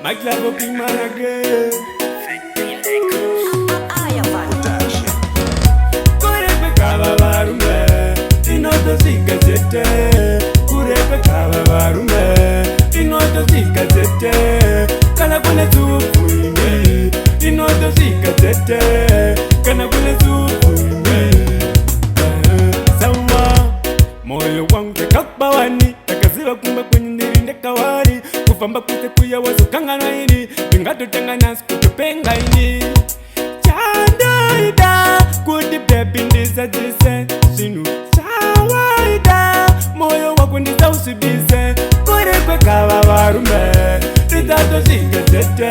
My club of P.Manny again. Kure kwegava varume inotosvika chete. Kure kwegava varume inotosvika chete. Kana kune supu ine inotosvika chete. Kana kune supu ine sawa moyo wangu takapawani takaziva kumba kwenye ndiri ndekawari kufamba kwete kuya wazokanganwa ini ndingatotanga nasi kutopenga ini chandoida kuti bebi ndisadzise zvinhu sawaida moyo wako ndisausvibise kure kwegava varume ringatosvika chete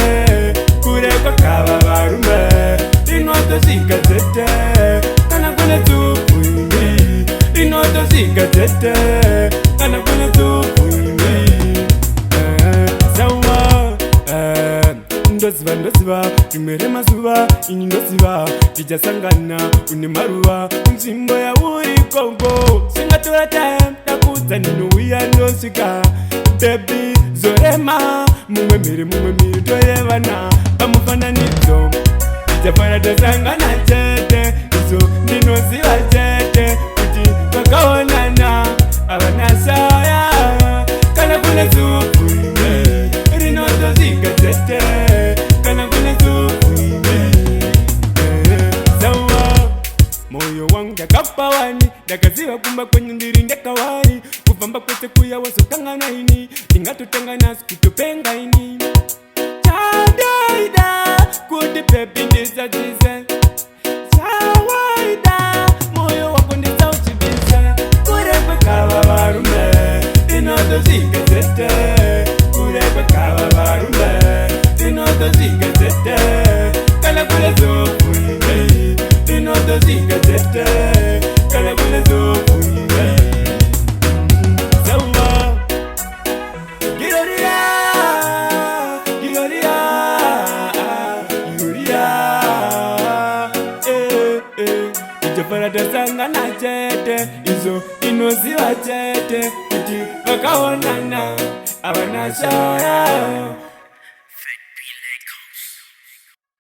kure kwegava varume rinotosvika chete kana kune supu ini inotosvika chete kana kune supu ini sawa ndoziva rimwe remazuva ini ndoziva tichasangana une maruva nzvimbo yauri kongo singatora time ndakudza ndinouya ndosvika bebi zorema mumwe mhiri toyevana pamufananidzo tichafana tasangana chete izo ndinoziva chete kuti vakaonana havana shaya kana kune supu ine rinotosvika chete kana kune supu ine sawa moyo wangu ndakapawani ndakaziva kumba kwenye ndiri ndekawari kufamba kwese kuya wazokanganwa ini ndingatotanga nasi kutopenga ini chandoida kuti bebi ndisadzise sawaida moyo wako ndisauchibise kure kwegava varume inotosvika chete kure kwegava varume inotosvika chete kana kune supu ine inotosvika chete kana kune supu ine sawa giroria giroria giroria ichofana tasangana chete izo inoziva chete kuti vakaonana havana shaya